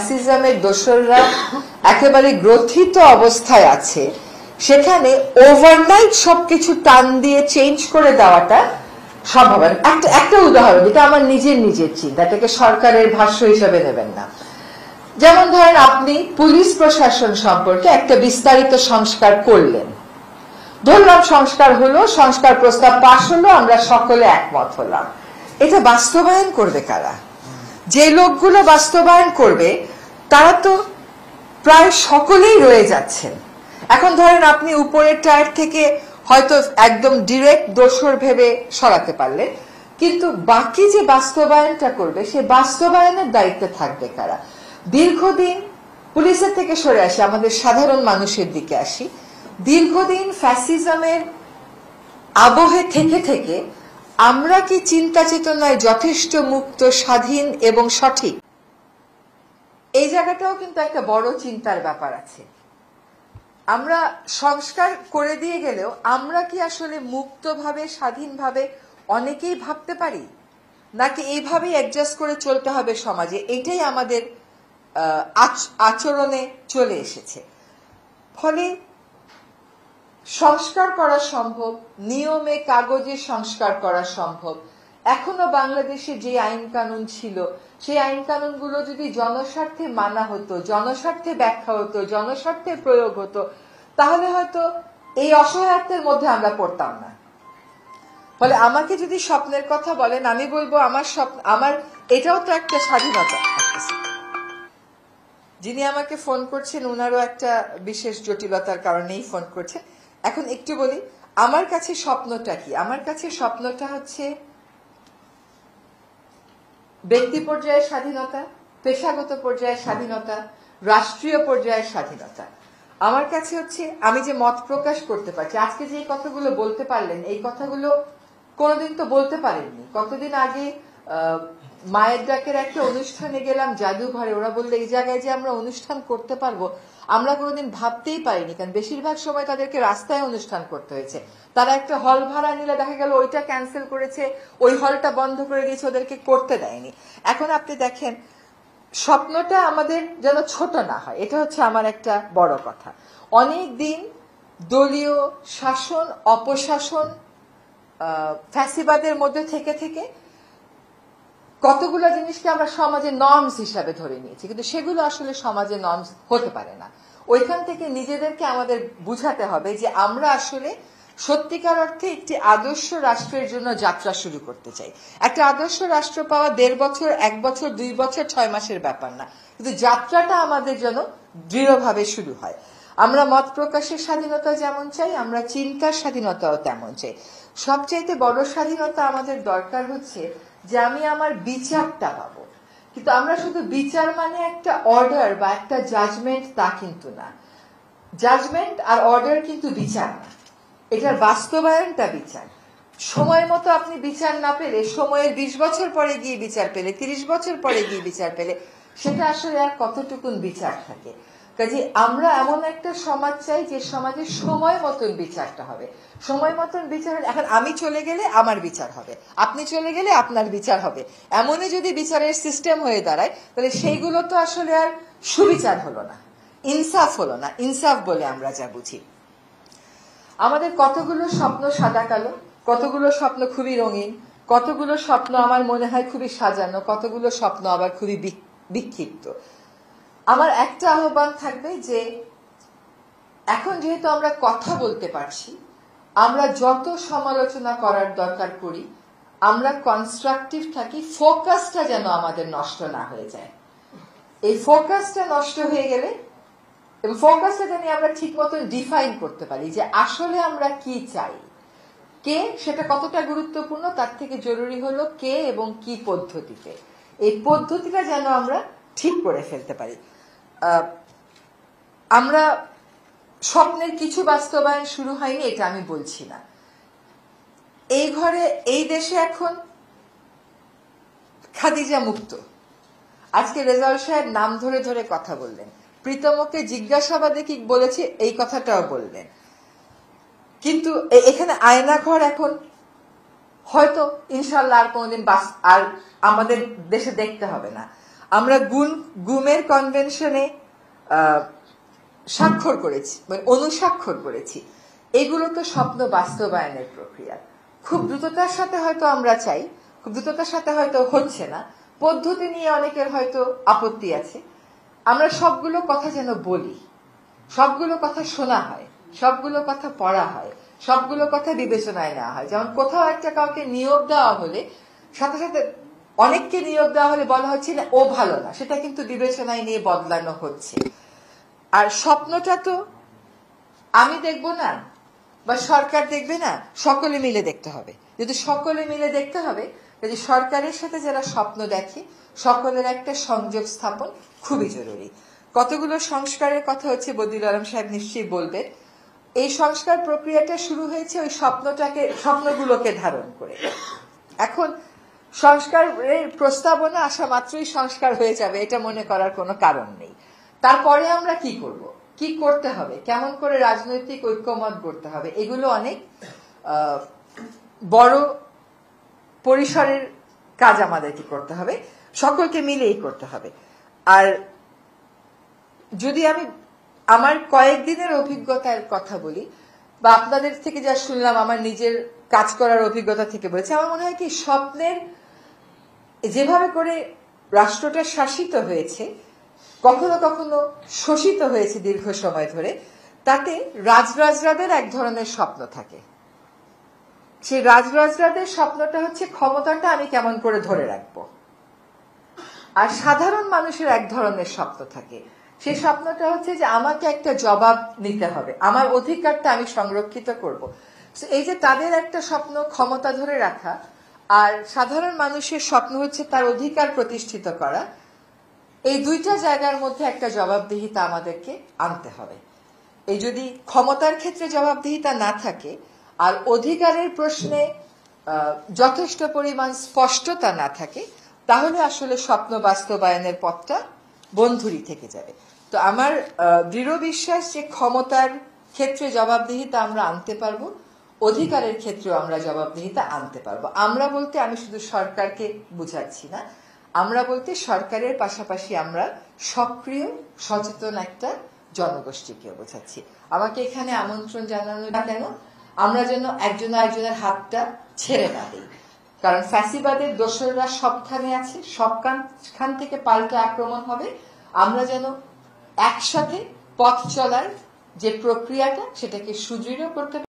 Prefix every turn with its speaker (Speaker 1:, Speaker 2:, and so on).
Speaker 1: ফ্যাসিজমের দোসররা একেবারে গ্রথিত অবস্থায় আছে, সেখানে ওভারনাইট সবকিছু টান দিয়ে চেঞ্জ করে দেওয়াটা সম্ভব না। একটা উদাহরণ, যেটা আমার নিজের চিন্তা, এটাকে সরকারের ভাষ্য হিসাবে নেবেন না। যেমন ধরেন, আপনি পুলিশ প্রশাসন সম্পর্কে একটা বিস্তারিত সংস্কার করলেন, ধরলাম সংস্কার হলো, সংস্কার প্রস্তাব পাশ হলো, আমরা সকলে একমত হলাম। এটা বাস্তবায়ন করবে কারা? যে লোকগুলো বাস্তবায়ন করবে তারা তো প্রায় সকলেই রয়ে যাচ্ছেন। এখন ধরেন, আপনি উপরের টায়ার থেকে হয়তো একদম ডিরেক্ট দোষর ভেবে সরাতে পারলেন, কিন্তু বাকি যে বাস্তবায়নটা করবে সে বাস্তবায়নের দায়িত্বে থাকবে কারা? দীর্ঘদিন পুলিশের থেকে সরে আসি, আমাদের সাধারণ মানুষের দিকে আসি। দীর্ঘদিন ফ্যাসিজমের আবহে থেকে থেকে আমরা কি চিন্তা চেতনায় যথেষ্ট মুক্ত, স্বাধীন এবং সঠিক? এই জায়গাটাও কিন্তু একটা বড় চিন্তার ব্যাপার আছে। আমরা সংস্কার করে দিয়ে গেলেও আমরা কি আসলে মুক্তভাবে, স্বাধীনভাবে অনেকেই ভাবতে পারি, নাকি এইভাবেই অ্যাডজাস্ট করে চলতে হবে সমাজে? এটাই আমাদের আচরণে চলে এসেছে। ফলে সংস্কার করা সম্ভব, নিয়মে কাগজে সংস্কার করা সম্ভব। এখনো বাংলাদেশে যে আইন কানুন ছিল, সেই আইন কানুনগুলো যদি জনস্বার্থে মানা হতো, জনস্বার্থে ব্যাখ্যা হতো, জনস্বার্থে প্রয়োগ হতো, তাহলে হয়তো এই অসহায়ত্বের মধ্যে আমরা পড়তাম না। ফলে আমাকে যদি স্বপ্নের কথা বলেন, আমি বলবো আমার স্বপ্ন, আমার এটাও তো একটা স্বাধীনতা। যিনি আমাকে ফোন করছেন ওনারও একটা বিশেষ জটিলতার কারণেই ফোন করছেন। এখন একটু বলি আমার কাছে স্বপ্নটা কি। আমার কাছে স্বপ্নটা হচ্ছে ব্যক্তি পর্যায়ের স্বাধীনতা, পেশাগত পর্যায়ের স্বাধীনতা, রাষ্ট্রীয় পর্যায়ের স্বাধীনতা। আমার কাছে হচ্ছে আমি যে মত প্রকাশ করতে পারছি, আজকে যে কথাগুলো বলতে পারলেন, এই কথাগুলো কোনোদিন তো বলতে পারেননি। কতদিন আগে মায়ের ডাকের একটা অনুষ্ঠানে গেলাম জাদুঘরে, ওরা বললো এই জায়গায় যে আমরা অনুষ্ঠান করতে পারবো, আমরা কোনোদিন ভাবতেই পারিনি। কারণ বেশিরভাগ সময় তাদেরকে রাস্তায় অনুষ্ঠান করতে হয়েছে। তারা একটা হল ভাড়া নিলে দেখা গেল ওইটা ক্যান্সেল করেছে, ওই হলটা বন্ধ করে দিয়েছে, ওদেরকে করতে দেয়নি। এখন আপনি দেখেন, স্বপ্নটা আমাদের যেন ছোট না হয়, এটা হচ্ছে আমার একটা বড় কথা। অনেক দিন দলীয় শাসন, অপশাসন, ফ্যাসিবাদের মধ্যে থেকে থেকে কতগুলো জিনিসকে আমরা সমাজে নর্মস হিসাবে ধরে নিয়েছি, কিন্তু সেগুলো আসলে সমাজে নর্মস হতে পারে না। ওইখান থেকে নিজেদেরকে আমাদের বুঝাতে হবে যে আমরা আসলে সত্যিকার অর্থে একটি আদর্শ রাষ্ট্রের জন্য যাত্রা শুরু করতে চাই। একটা আদর্শ রাষ্ট্র পাওয়া 1.5 বছর, 1 বছর, 2 বছর, 6 মাসের ব্যাপার না, কিন্তু যাত্রাটা আমাদের যেন দৃঢ়ভাবে শুরু হয়। আমরা মত প্রকাশের স্বাধীনতা যেমন চাই, আমরা চিন্তার স্বাধীনতাও তেমন চাই। সবচাইতে বড় স্বাধীনতা আমাদের দরকার হচ্ছে যে আমি আমার বিচারটা পাবো। কিন্তু আমরা শুধু বিচার মানে একটা অর্ডার বা একটা জাজমেন্ট, তা কিন্তু না। জাজমেন্ট আর অর্ডার কিন্তু বিচার না, এটার বাস্তবায়নটা বিচার। সময় মতো আপনি বিচার না পেলে, সময়ের 20 বছর পরে গিয়ে বিচার পেলে, 30 বছর পরে গিয়ে বিচার পেলে, সেটা আসলে আর কতটুকুন বিচার থাকে। কাজে আমরা এমন একটা সমাজ চাই যে সমাজে সময় মতন বিচারটা হবে। সময় মতন বিচার, এখন আমি চলে গেলে আমার বিচার হবে, আপনি চলে গেলে আপনার বিচার হবে, এমনই যদি বিচারের সিস্টেম হয়ে দাঁড়ায়, তাহলে সেইগুলো তো আসলে আর সুবিচার হলো না, ইনসাফ হলো না। ইনসাফ বলে আমরা যা বুঝি, আমাদের কতগুলো স্বপ্ন সাদা কালো, কতগুলো স্বপ্ন খুবই রঙিন, কতগুলো স্বপ্ন আমার মনে হয় খুবই সাজানো, কতগুলো স্বপ্ন আবার খুবই বিক্ষিপ্ত। আমার একটা আহ্বান থাকবে যে এখন যেহেতু আমরা কথা বলতে পারছি, আমরা যত সমালোচনা করার দরকার করি, আমরা কনস্ট্রাকটিভ থাকি, ফোকাসটা যেন আমাদের নষ্ট না হয়ে যায়। এই ফোকাসটা নষ্ট হয়ে গেলে, এবং ফোকাসটা জানি আমরা ঠিক মতো ডিফাইন করতে পারি যে আসলে আমরা কি চাই, কে সেটা কতটা গুরুত্বপূর্ণ, তার থেকে জরুরি হলো কে এবং কি পদ্ধতিতে। এই পদ্ধতিটা যেন আমরা ঠিক করে ফেলতে পারি। আমরা স্বপ্নের কিছু বাস্তবায়ন শুরু হয়নি এটা আমি বলছি না। এই ঘরে, এই দেশে এখন খাদিজা মুক্ত। আজকে রেজাউল সাহেব নাম ধরে ধরে কথা বললেন, প্রীতমকে জিজ্ঞাসাবাদে কি বলেছে এই কথাটাও বললেন, কিন্তু এখানে আয়না ঘর এখন হয়তো ইনশাল্লাহ আর কোনোদিন আর আমাদের দেশে দেখতে হবে না। আমরা গুমের কনভেনশনে স্বাক্ষর করেছি, মানে অনুস্বাক্ষর করেছি। এগুলো তো স্বপ্ন বাস্তবায়নের প্রক্রিয়া। খুব দ্রুততার সাথে হয়তো আমরা চাই, খুব দ্রুততার সাথে হয়তো হচ্ছে না, পদ্ধতি নিয়ে অনেকের হয়তো আপত্তি আছে। আমরা সবগুলো কথা যেন বলি, সবগুলো কথা শোনা হয়, সবগুলো কথা পড়া হয়, সবগুলো কথা বিবেচনায় নেওয়া হয়। যেমন কোথাও একটা কাউকে নিয়োগ দেওয়া হলে সাথে সাথে অনেককে নিয়োগ দেওয়া হলে বলা হচ্ছে না ও ভালো না, সেটা কিন্তু বিবেচনায় নিয়ে বদলানো হচ্ছে। আর স্বপ্নটা তো আমি দেখবো না বা সরকার দেখবে না, সকলে মিলে দেখতে হবে। যদি সকলে মিলে দেখতে হবে, যদি সরকারের সাথে যারা স্বপ্ন দেখে সকলের একটা সংযোগ স্থাপন খুবই জরুরি। কতগুলো সংস্কারের কথা হচ্ছে বদিউল আলম সাহেব নিশ্চয়ই বলবেন। এই সংস্কার প্রক্রিয়াটা শুরু হয়েছে ওই স্বপ্নগুলোকে ধারণ করে। এখন সংস্কারের প্রস্তাবনা আসা মাত্রই সংস্কার হয়ে যাবে এটা মনে করার কোনো কারণ নেই। তারপরে আমরা কি করব, কি করতে হবে, কেমন করে রাজনৈতিক ঐক্যমত গড়তে হবে, এগুলো অনেক বড় পরিসরের কাজ আমাদেরকে করতে হবে, সকলকে মিলেই করতে হবে। আর যদি আমি আমার কয়েকদিনের অভিজ্ঞতার কথা বলি বা আপনাদের থেকে যা শুনলাম, আমার নিজের কাজ করার অভিজ্ঞতা থেকে বলেছি, আমার মনে হয় কি স্বপ্নের যেভাবে করে রাষ্ট্রটা শাসিত হয়েছে, কখনো কখনো শোষিত হয়েছে দীর্ঘ সময় ধরে, তাতে রাজরাজরাদের এক ধরনের স্বপ্ন থাকে। সেই রাজরাজরাদের স্বপ্নটা হচ্ছে ক্ষমতাটা আমি কেমন করে ধরে রাখবো। আর সাধারণ মানুষের এক ধরনের স্বপ্ন থাকে, সেই স্বপ্নটা হচ্ছে যে আমাকে একটা জবাব নিতে হবে, আমার অধিকারটা আমি সংরক্ষিত করব। এই যে তাদের একটা স্বপ্ন ক্ষমতা ধরে রাখা, আর সাধারণ মানুষের স্বপ্ন হচ্ছে তার অধিকার প্রতিষ্ঠিত করা, এই দুইটা জায়গার মধ্যে একটা জবাবদিহিতা আমাদেরকে আনতে হবে। এই যদি ক্ষমতার ক্ষেত্রে জবাবদিহিতা না থাকে আর অধিকারের প্রশ্নে যথেষ্ট পরিমাণ স্পষ্টতা না থাকে, তাহলে আসলে স্বপ্ন বাস্তবায়নের পথটা বন্ধুরই থেকে যাবে। তো আমার দৃঢ় বিশ্বাস যে ক্ষমতার ক্ষেত্রে জবাবদিহিতা আমরা আনতে পারবো, অধিকারের ক্ষেত্রেও আমরা জবাবদিহিতা আনতে পারবো। আমরা বলতে আমি শুধু সরকারকে বুঝাচ্ছি না, আমরা বলতে সরকারের পাশাপাশি আমরা সক্রিয় সচেতন একটা জনগোষ্ঠীকে বোঝাচ্ছি। আমাকে এখানে আমন্ত্রণ জানানো না কেন, আমরা যেন একজন আরেকজনের হাতটা ছেড়ে না দিই। কারণ ফ্যাসিবাদের দোসররা সবখানে আছে, সবখান থেকে পাল্টা আক্রমণ হবে। আমরা যেন একসাথে পথ চলার যে প্রক্রিয়াটা সেটাকে সুদৃঢ় করতে